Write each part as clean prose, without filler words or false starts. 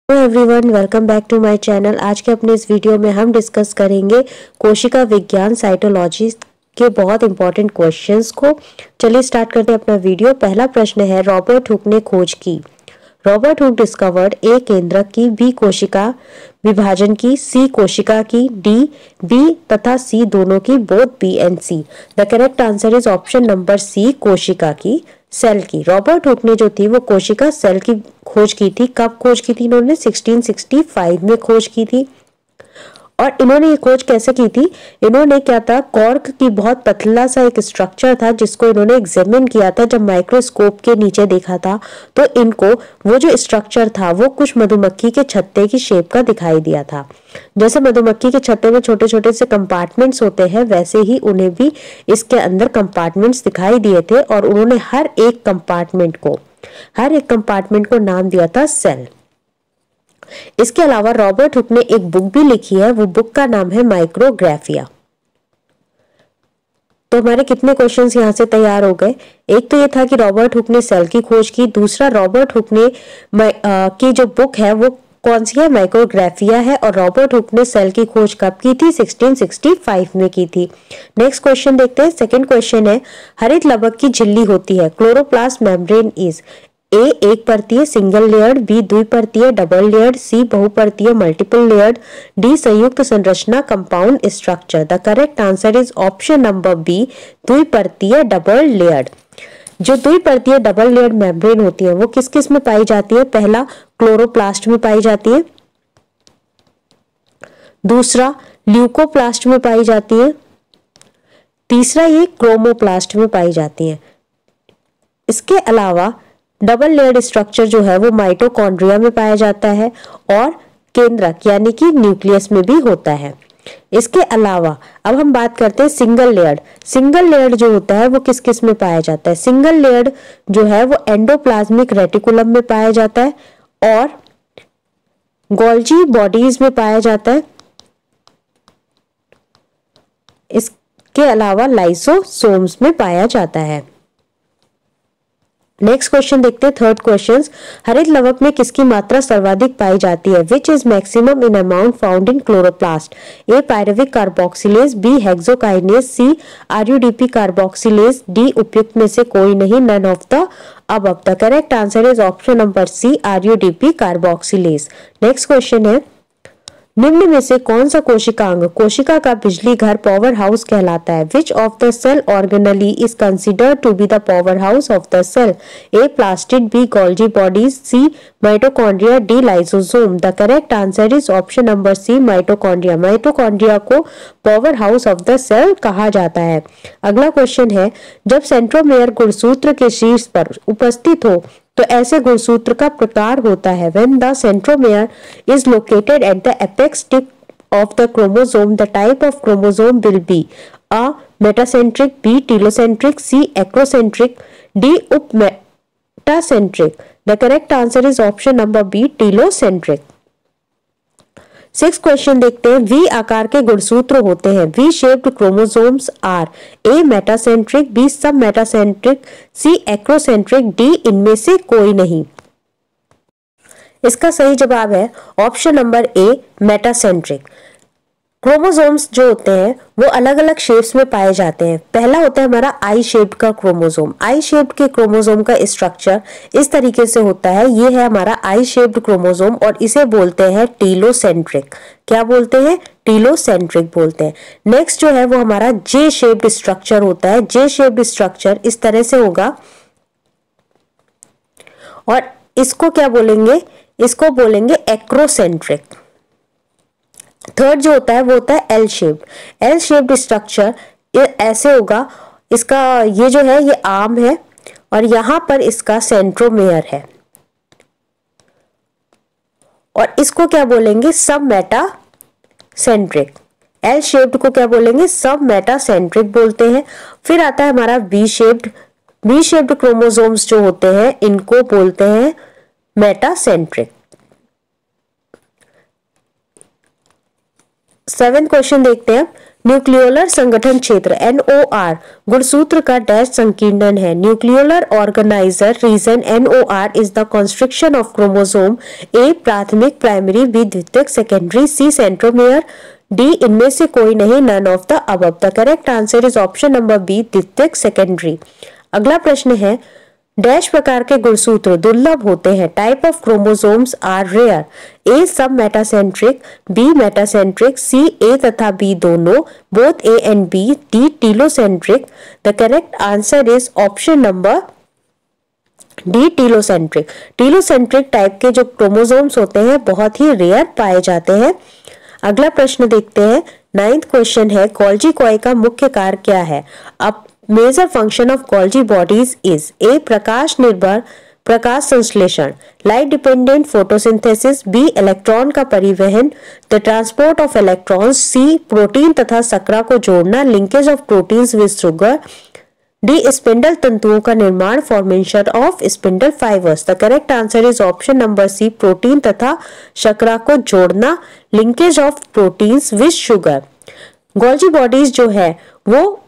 Hello everyone, welcome back to my channel. आज के अपने इस वीडियो में हम डिस्कस करेंगे कोशिका विज्ञान साइटोलॉजी के बहुत इंपॉर्टेंट क्वेश्चंस को। चलिए स्टार्ट करते हैं अपना वीडियो। पहला प्रश्न है, रॉबर्ट हुक ने खोज की। रॉबर्ट हुक डिस्कवर्ड ए केंद्रक की, बी कोशिका विभाजन की, सी कोशिका की, डी बी तथा सी दोनों की, both B and C. The correct answer is option number C, कोशिका की, सेल की। रॉबर्ट हुक ने जो थी वो कोशिका सेल की खोज की थी। कब खोज की थी इन्होंने? 1665 में खोज की थी। और इन्होंने ये खोज कैसे की थी? इन्होंने क्या था, कॉर्क की बहुत पतला सा एक स्ट्रक्चर था जिसको इन्होंने एग्जामिन किया था। जब माइक्रोस्कोप के नीचे देखा था तो इनको वो जो स्ट्रक्चर था वो कुछ मधुमक्खी के छत्ते की शेप का दिखाई दिया था। जैसे मधुमक्खी के छत्ते में छोटे छोटे से कंपार्टमेंट्स होते हैं, वैसे ही उन्हें भी इसके अंदर कंपार्टमेंट्स दिखाई दिए थे और उन्होंने हर एक कंपार्टमेंट को नाम दिया था सेल। इसके अलावा रॉबर्ट हुक ने एक बुक भी लिखी है, वो बुक का नाम है माइक्रोग्राफिया। तो हमारे कितने क्वेश्चंस यहाँ से तैयार हो गए? एक तो ये था कि रॉबर्ट हुक ने सेल की खोज की। दूसरा, रॉबर्ट हुक ने की जो बुक है वो कौन सी है? माइक्रोग्राफिया है। और रॉबर्ट हुक ने सेल की खोज कब की थी? 1665 में की थी। नेक्स्ट क्वेश्चन देखते हैं। सेकंड क्वेश्चन है, हरित लवक की झिल्ली होती है। क्लोरोप्लास्ट मेम्ब्रेन इज ए एक परतीय सिंगल लेयर्ड, बी द्विपर्तीय डबल लेयर्ड, सी बहुपर्तीय मल्टीपल लेयर्ड, डी संयुक्त संरचना compound structure. The correct answer is option number B, द्विपर्तीय डबल लेयर्ड। जो द्विपर्तीय डबल लेयर्ड मेम्ब्रेन होती है वो किस किस में पाई जाती है? पहला, क्लोरोप्लास्ट में पाई जाती है। दूसरा, ल्यूकोप्लास्ट में पाई जाती है। तीसरा, ये क्रोमोप्लास्ट में पाई जाती है। इसके अलावा डबल लेयर्ड स्ट्रक्चर जो है वो माइटोकॉन्ड्रिया में पाया जाता है और केंद्रक यानी कि न्यूक्लियस में भी होता है। इसके अलावा अब हम बात करते हैं सिंगल लेयर्ड। सिंगल लेयर्ड जो होता है वो किस किस में पाया जाता है? सिंगल लेयर्ड जो है वो एंडोप्लाज्मिक रेटिकुलम में पाया जाता है और गोल्जी बॉडीज में पाया जाता है। इसके अलावा लाइसोसोम्स में पाया जाता है। नेक्स्ट क्वेश्चन देखते हैं। थर्ड क्वेश्चन, हरित लवक में किसकी मात्रा सर्वाधिक पाई जाती है? Which is maximum in amount found in chloroplast? A pyruvic carboxylase, B hexokinase, C RuDP carboxylase, D उपयुक्त में से कोई नहीं, none of the above. The correct answer is option number C, RuDP carboxylase. Next question है, निम्न में से कौन सा कोशिकांग कोशिका का बिजली घर पावर हाउस कहलाता है? Which of the cell organelle is considered to be the power house of the cell? A plastid, B Golgi bodies, C mitochondria, D lysosome. The correct answer is option number C, mitochondria. Mitochondria को power house of the cell कहा जाता है। अगला question है, जब centromere गुणसूत्र के शीर्ष पर उपस्थित हो तो ऐसे गुणसूत्र का प्रकार होता है। When the centromere is located at the apex tip of the chromosome, the type of chromosome will be A metacentric, B telocentric, C acrocentric, D upmetacentric. The correct answer is option number B, telocentric. Six question देखते हैं। V आकार के गुणसूत्र होते हैं। V shaped chromosomes are A metacentric, B sub metacentric, C acrocentric, D इनमें से कोई नहीं। इसका सही जवाब है option number A, metacentric. Chromosomes जो होते हैं वो अलग अलग शेप्स में पाए जाते हैं। पहला होता है हमारा आई शेप्ड का क्रोमोसोम। आई शेप्ड के क्रोमोसोम का स्ट्रक्चर इस तरीके से होता है। ये है हमारा आई शेप्ड क्रोमोसोम और इसे बोलते हैं टीलोसेंट्रिक। क्या बोलते हैं? टीलोसेंट्रिक बोलते हैं। नेक्स्ट जो है वो हमारा जे शेप्ड स्ट्रक्चर होता है। जे शेप्ड स्ट्रक्चर इस तरह से होगा और इसको क्या बोलेंगे? इसको बोलेंगे एक्रोसेंट्रिक। थर्ड जो होता है वो होता है L shaped. L shaped structure ऐसे होगा। इसका ये जो है ये आर्म है और यहां पर इसका सेंट्रोमेयर है और इसको क्या बोलेंगे? सब मेटासेंट्रिक। एल शेप्ड को क्या बोलेंगे? सब मेटासेंट्रिक बोलते हैं। फिर आता है हमारा V shaped. We shaped chromosomes जो होते हैं इनको बोलते हैं मेटासेंट्रिक। सेवेंथ क्वेश्चन देखते हैं। न्यूक्लियोलर संगठन क्षेत्र NOR गुणसूत्र का डैश संकीर्णन है। Nucleolar organiser region NOR is the construction of chromosome A प्राथमिक, प्राइमरी, B द्वितीयक, सेकेंडरी, C सेंट्रोमियर, D इनमें से कोई नहीं, none of the above. The correct answer is option number B द्वितीयक, सेकेंडरी। अगला प्रश्न है डैश प्रकार के गुणसूत्र दुर्लभ होते हैं। Type of chromosomes are rare. A sub metacentric, B metacentric, C A तथा B दोनों, both A and B, D telocentric. The correct answer is option number D telocentric. Telocentric type के जो क्रोमोसोम्स होते हैं बहुत ही रेयर पाए जाते हैं। अगला प्रश्न देखते हैं। 9th क्वेश्चन है गोल्जी कॉय का मुख्य कार्य क्या है। अब major function of Golgi bodies is A प्रकाश निर्भर प्रकाश संश्लेषण, light dependent photosynthesis, B electron का परिवहन, the transport of electrons, C protein तथा शर्करा को जोड़ना, linkage of proteins with sugar, D spindle तंतुओं का निर्माण, formation of spindle fibres. The correct answer is option number C protein तथा शर्करा को जोड़ना, linkage of proteins with sugar. Golgi bodies जो है वो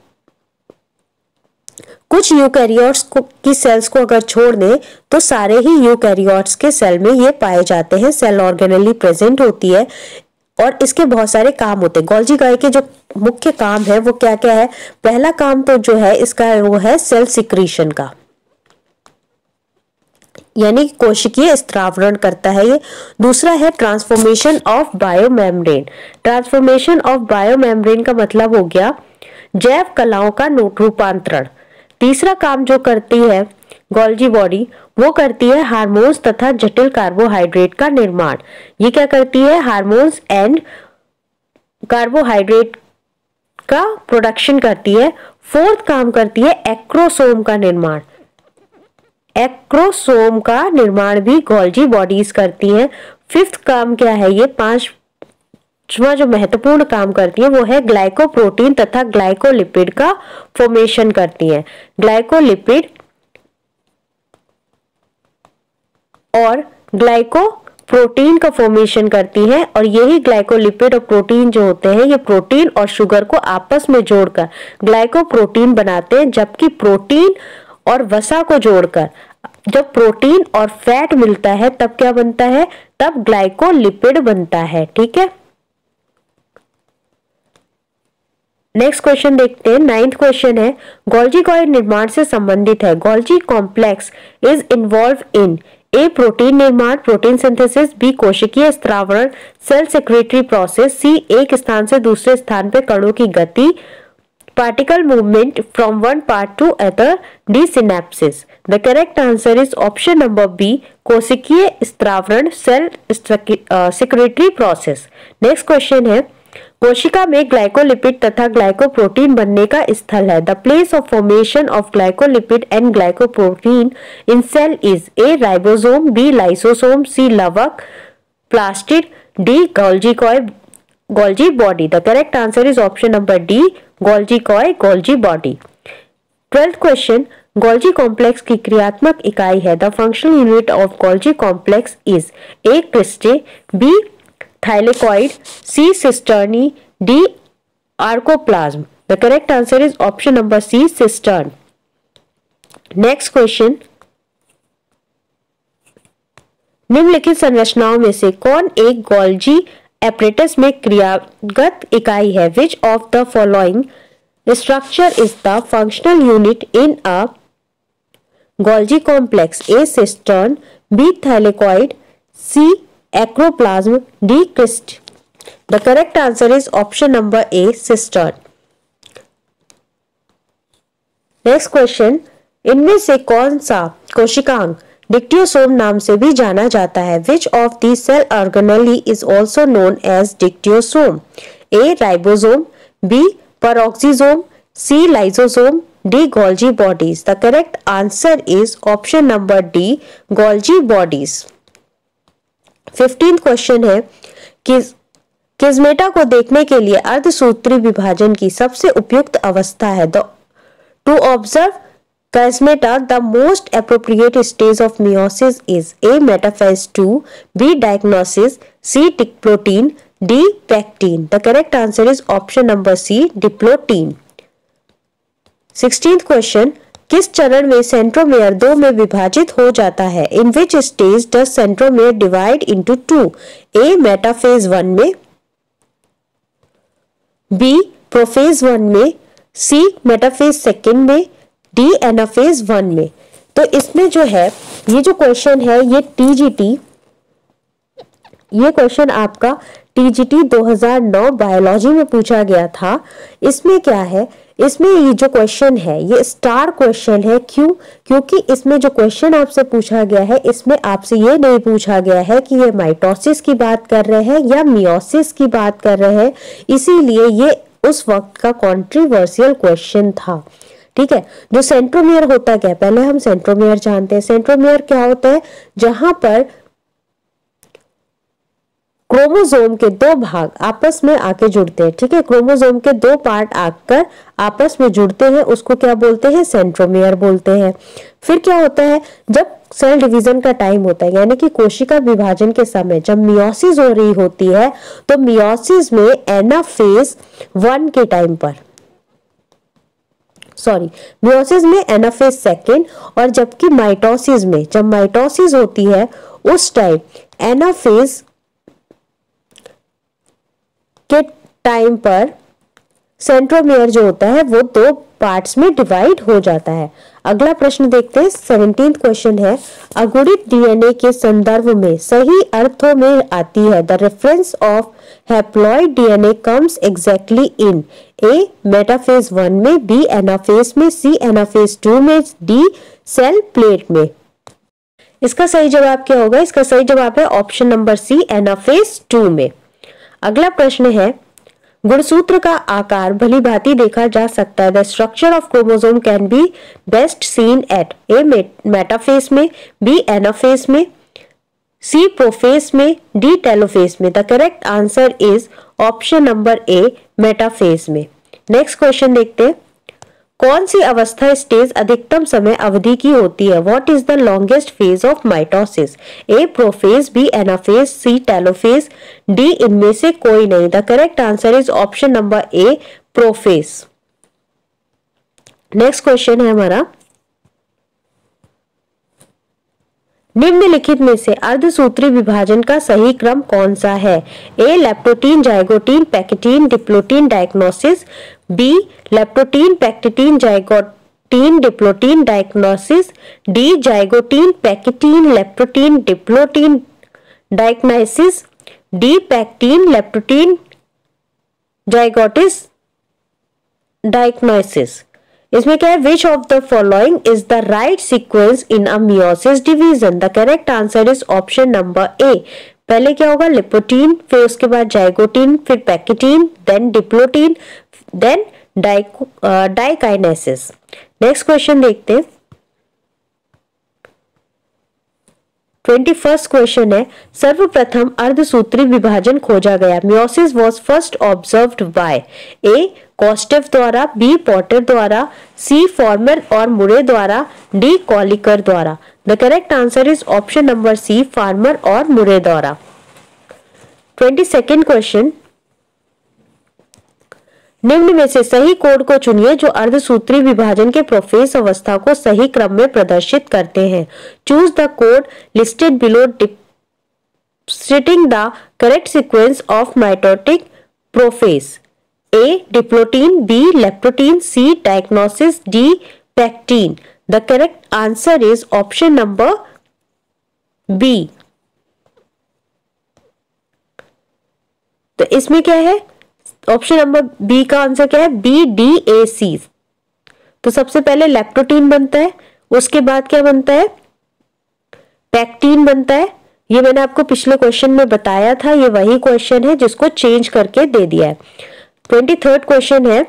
कुछ यूकैरियोट्स की सेल्स को अगर छोड़ दें तो सारे ही यूकैरियोट्स के सेल में ये पाए जाते हैं। सेल ऑर्गेनली प्रेजेंट होती है और इसके बहुत सारे काम होते हैं। गोल्जी कॉय के जो मुख्य काम है वो क्या क्या है। पहला काम तो जो है इसका वो है सेल सिक्रीशन का, यानी कोशिकीय स्त्रावरण करता है ये। दूसरा है transformation of biomembrane. Transformation of biomembrane का मतलब हो गया जैव कलाओं का रूपांतरण। तीसरा काम जो करती है गोल्जी बॉडी वो करती है हार्मोन्स तथा जटिल कार्बोहाइड्रेट का निर्माण। ये क्या करती है, हार्मोन्स एंड कार्बोहाइड्रेट का प्रोडक्शन करती है। फोर्थ काम करती है एक्रोसोम का निर्माण। एक्रोसोम का निर्माण भी गोल्जी बॉडीज करती हैं। फिफ्थ काम क्या है, ये पांचवा जो महत्वपूर्ण काम करती है वो है ग्लाइकोप्रोटीन तथा ग्लाइकोलिपिड का फॉर्मेशन करती है। ग्लाइकोलिपिड और ग्लाइकोप्रोटीन का फॉर्मेशन करती है और यही ग्लाइकोलिपिड और प्रोटीन जो होते हैं ये प्रोटीन और शुगर को आपस में जोड़कर ग्लाइकोप्रोटीन बनाते हैं, जबकि प्रोटीन और वसा को जोड़कर जब प्रोटीन और फैट मिलता है तब क्या बनता है, तब ग्लाइकोलिपिड बनता है। ठीक है, नेक्स्ट क्वेश्चन देखते हैं। 9th क्वेश्चन है गोल्जी कॉय निर्माण से संबंधित है। Golgi complex is involve in A protein निर्माण, प्रोटीन सिंथेसिस, B कोशिकीय स्त्रावरण, सेल सेक्रेटरी प्रोसेस, C एक स्थान से दूसरे स्थान पे कणों की गति, particle movement from one part to other, D synapsis. The correct answer is option number B कोशिकीय स्त्रावरण, cell secretory process. Next question है कोशिका में ग्लाइकोलिपिड तथा ग्लाइकोप्रोटीन बनने का स्थल है। The place of formation of glycolipid and glycoprotein in cell is A ribosome, B lysosome, C लवक प्लास्टिड, D गोल्जी कॉय Golgi body. The correct answer is option number D Golgi कॉय Golgi body. 12th question Golgi complex की क्रियात्मक इकाई है। The functional unit of Golgi complex is A cristae, B thylakoid, C cisternae, D archoplasm. The correct answer is option number C cistern. Next question निम्नलिखित संरचनाओं में से कौन एक गोल्जी एपरेटस में क्रियागत इकाई है। Which of the following structure is the functional unit in a Golgi complex. A cistern, B thylakoid, C acroplasm, D crista. The correct answer is option number A cistern. Next question इनमें से कौन सा कोशिकांग dictyosome नाम से भी जाना जाता है। Which of the cell organelle is also known as dictyosome. A ribosome, B peroxisome, C lysosome, D Golgi bodies. The correct answer is option number D Golgi bodies. 15th question है किस्मेटा को देखने के लिए अर्धसूत्री विभाजन की सबसे उपयुक्त अवस्था है। To observe chiasmata the most appropriate stage of meiosis is A metaphase 2, B diagnosis, C tick protein, D pachytene. The correct answer is option number C diplotene. 16th question, किस चरण में सेंट्रोमेयर दो में विभाजित हो जाता है? In which stage does centromere divide into two? A metaphase 1 में, बी प्रोफेज 1 में, सी मेटाफेज 2 में, डी एनाफेज 1 में। तो इसमें जो है ये जो क्वेश्चन है ये टीजीटी, ये क्वेश्चन आपका टीजीटी 2009 बायोलॉजी में पूछा गया था। इसमें क्या है, इसमें ये जो क्वेश्चन है ये स्टार क्वेश्चन है। क्यों? क्योंकि इसमें जो क्वेश्चन आपसे पूछा गया है इसमें आपसे ये नहीं पूछा गया है कि ये माइटोसिस की बात कर रहे हैं या मियोसिस की बात कर रहे हैं, इसीलिए ये उस वक्त का कंट्रोवर्शियल क्वेश्चन था। ठीक है, जो सेंट्रोमियर होता क्या है, पहले हम सेंट्रोमियर जानते हैं। सेंट्रोमियर क्या होता है? जहां पर क्रोमोसोम के दो भाग आपस में आके जुड़ते हैं। ठीक है, क्रोमोसोम के दो पार्ट आकर आपस में जुड़ते हैं, उसको क्या बोलते हैं? सेंट्रोमियर बोलते हैं। फिर क्या होता है, जब सेल डिवीजन का टाइम होता है, यानी कि कोशिका विभाजन के समय जब मियोसिस हो रही होती है, तो मियोसिस में एनाफेज 1 के टाइम पर, मियोसिस में एनाफेज 2 और जबकि माइटोसिस में, जब माइटोसिस होती है उस टाइम एनाफेज के टाइम पर सेंट्रोमियर जो होता है वो दो पार्ट्स में डिवाइड हो जाता है। अगला प्रश्न देखते हैं। 17th क्वेश्चन है, अगुणित डीएनए के संदर्भ में सही अर्थों में आती है। The reference of haploid DNA comes exactly in A metaphase 1 में, बी एनाफेज में, सी एनाफेज 2 में, डी सेल प्लेट में। इसका सही जवाब क्या होगा? इसका सही जवाब है ऑप्शन नंबर सी एनाफेज 2 में। अगला प्रश्न है, गुणसूत्र का आकार भली भांति देखा जा सकता है। The structure of chromosome can be best seen at A metaphase में, बी एनाफेज में, सी प्रोफेज में, डी टेलोफेज में। The correct answer is option number A metaphase में। नेक्स्ट क्वेश्चन देखते हैं, कौन सी अवस्था स्टेज अधिकतम समय अवधि की होती है? What is the longest phase of mitosis? A prophase, B anaphase, C telophase, D इनमें से कोई नहीं। The correct answer is option number A prophase. Next question है हमारा, निम्नलिखित में से अर्धसूत्री विभाजन का सही क्रम कौन सा है? A leptotene, zygotene, pachytene, diplotene, diagnosis, B leptotene, pachytene, zygotene, diplotene, diagnosis, D zygotene, pachytene, leptotene, diplotene, diagnosis, D pachytene, leptotene, zygotes, diagnosis. इसमें क्या है? Which of the following is the right sequence in a meiosis division? The correct answer is option number A. पहले क्या होगा? Leptotene, फिर उसके बाद zygotene, फिर pachytene, then diplotene, then diakinesis. Next question देखते हैं। 21st क्वेश्चन है, सर्वप्रथम अर्धसूत्री विभाजन खोजा गया। Meiosis was first observed by A कॉस्टेव द्वारा, बी पॉटर द्वारा, सी फॉर्मर और मुरे द्वारा, डी कॉलिकर द्वारा। The correct answer is option number C Farmer और मुरे द्वारा। 22nd क्वेश्चन, निम्न में से सही कोड को चुनिए जो अर्धसूत्री विभाजन के प्रोफेज अवस्था को सही क्रम में प्रदर्शित करते हैं। Choose the code listed below distinguish the correct sequence of mitotic prophase. A diplotene, B leptotene, C diagnosis, D pectin. The correct answer is option number B. तो इसमें क्या है? ऑप्शन नंबर बी का आंसर क्या है? B D A C. तो सबसे पहले लेप्टोटीन बनता है, उसके बाद क्या बनता है? पैक्टिन बनता है। ये मैंने आपको पिछले क्वेश्चन में बताया था, ये वही क्वेश्चन है जिसको चेंज करके दे दिया है। 23rd क्वेश्चन है,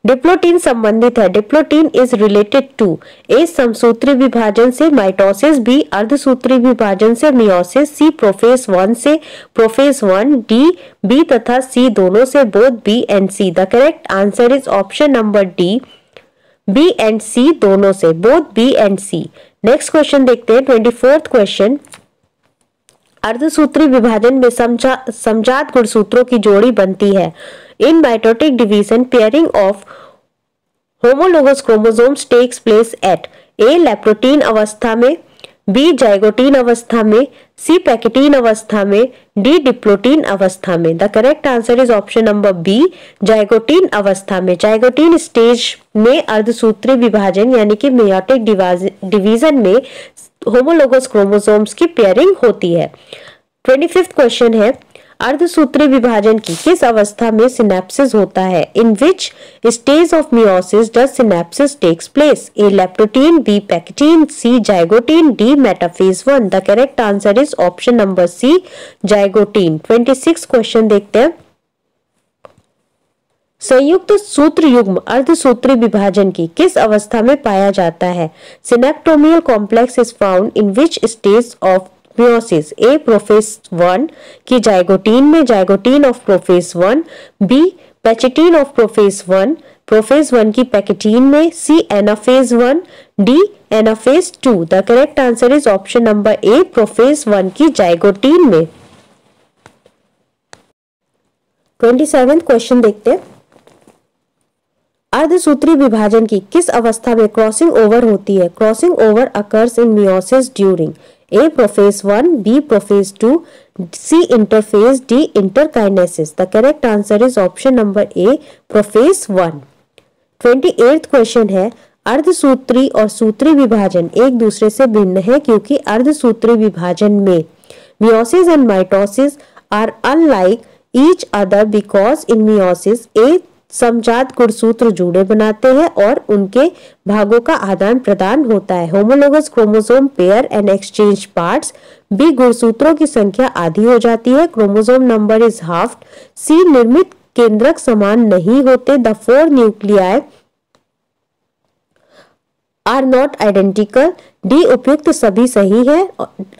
डिप्लोटीन संबंधित है। डिप्लोटीन इज रिलेटेड टू ए समसूत्री विभाजन से माइटोसिस, बी अर्धसूत्री विभाजन से मियोसिस, सी प्रोफेज 1 से प्रोफेज 1, डी बी तथा सी दोनों से, both B and C. The correct answer is option number D B and C दोनों से, both B and C. Next question देखते हैं। 24th क्वेश्चन, अर्धसूत्री विभाजन में समजात गुणसूत्रों की जोड़ी बनती है। In mitotic division pairing of homologous chromosomes takes place at A leptotene अवस्था में, बी जाइगोटीन अवस्था में, सी पैकेटीन अवस्था में, डी डिप्लोटीन अवस्था में। The correct answer is option number B, zygotene अवस्था में। जाइगोटीन स्टेज में अर्धसूत्री विभाजन यानी कि मेयोटिक डिवीजन में होमोलोगस क्रोमोसोम्स की पेयरिंग होती है। 25th क्वेश्चन है, अर्धसूत्री विभाजन की किस अवस्था में सिनेप्सिस होता है? In which stage of meiosis does synapsis takes place? A leptotene, B pachytene, C zygotene, D metaphase 1। The correct answer is option number C, zygotene. 26 question देखते हैं, संयुक्त सूत्र युग्म अर्धसूत्री विभाजन की किस अवस्था में पाया जाता है? Synaptonemal complex is found in which stage of meiosis? A prophase 1 की जाइगोटीन में, zygotene of prophase 1, B pachytene of prophase 1, prophase 1 की पैकेटीन में, C anaphase 1, D anaphase 2। The correct answer is option number A, prophase 1 की zygotene में। 27th question देखते हैं, अर्धसूत्री विभाजन की किस अवस्था में क्रॉसिंग ओवर होती है? Crossing over occurs in meiosis during A prophase 1, B prophase 2, C interphase, D interkinesis. The correct answer is option number A, prophase 1। 28th question है, अर्धसूत्री और सूत्री विभाजन एक दूसरे से भिन्न है क्योंकि अर्धसूत्री विभाजन में meiosis and mitosis are unlike each other because in meiosis A समजात गुणसूत्र जुड़े बनाते हैं और उनके भागों का आदान प्रदान होता है। Homologous chromosome pair and exchange parts, B गुणसूत्रों की संख्या आधी हो जाती है, chromosome number is half, C निर्मित केंद्रक समान नहीं होते, the 4 nuclei are not identical, D उपयुक्त सभी सही है,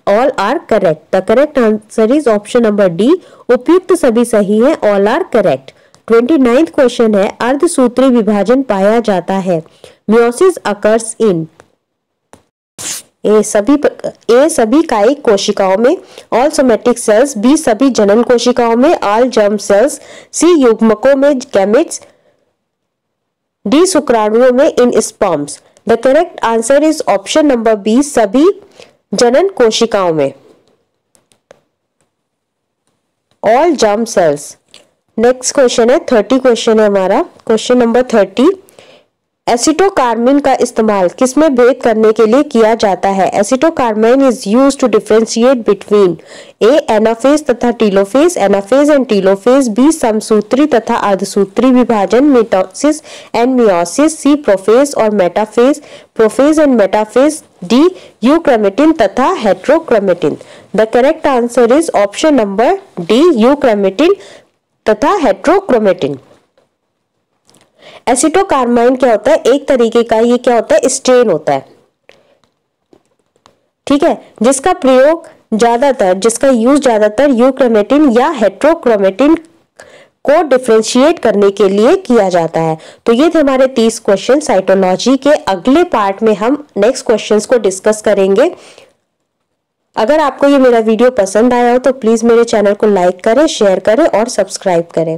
all are correct. The correct answer is option number D, उपयुक्त सभी सही है, all are correct. 29th question है, अर्धसूत्री विभाजन पाया जाता है, मियोसिस अकर्स इन ए सभी कायिक कोशिकाओं में, ऑल सोमेटिक सेल्स, बी सभी जनन कोशिकाओं में, ऑल जर्म सेल्स, सी युग्मकों में गैमेट्स, डी शुक्राणुओं में, in sperms. The correct answer is option number B, सभी जनन कोशिकाओं में, all germ cells. Next question है 30 क्वेश्चन है हमारा, क्वेश्चन नंबर 30, एसिटोकार्मिन का इस्तेमाल किसमें भेद करने के लिए किया जाता है? Acetocarmine is used to differentiate between A anaphase तथा telophase, anaphase and telophase, B समसूत्री तथा अर्धसूत्री विभाजन, mitosis and meiosis, C prophase और metaphase, prophase and metaphase, D euchromatin तथा heterochromatin. The correct answer is option number D, euchromatin तथा heterochromatin. Acetocarmine क्या होता है? एक तरीके का ये क्या होता है? स्टेन होता है, ठीक है, जिसका यूज ज्यादातर यूक्रोमेटिन या हेट्रोक्रोमेटिन को डिफरेंशिएट करने के लिए किया जाता है। तो ये थे हमारे 30 क्वेश्चन साइटोलॉजी के। अगले पार्ट में हम नेक्स्ट क्वेश्चंस को डिस्कस करेंगे। अगर आपको ये मेरा वीडियो पसंद आया हो तो प्लीज मेरे चैनल को लाइक करें, शेयर करें और सब्सक्राइब करें।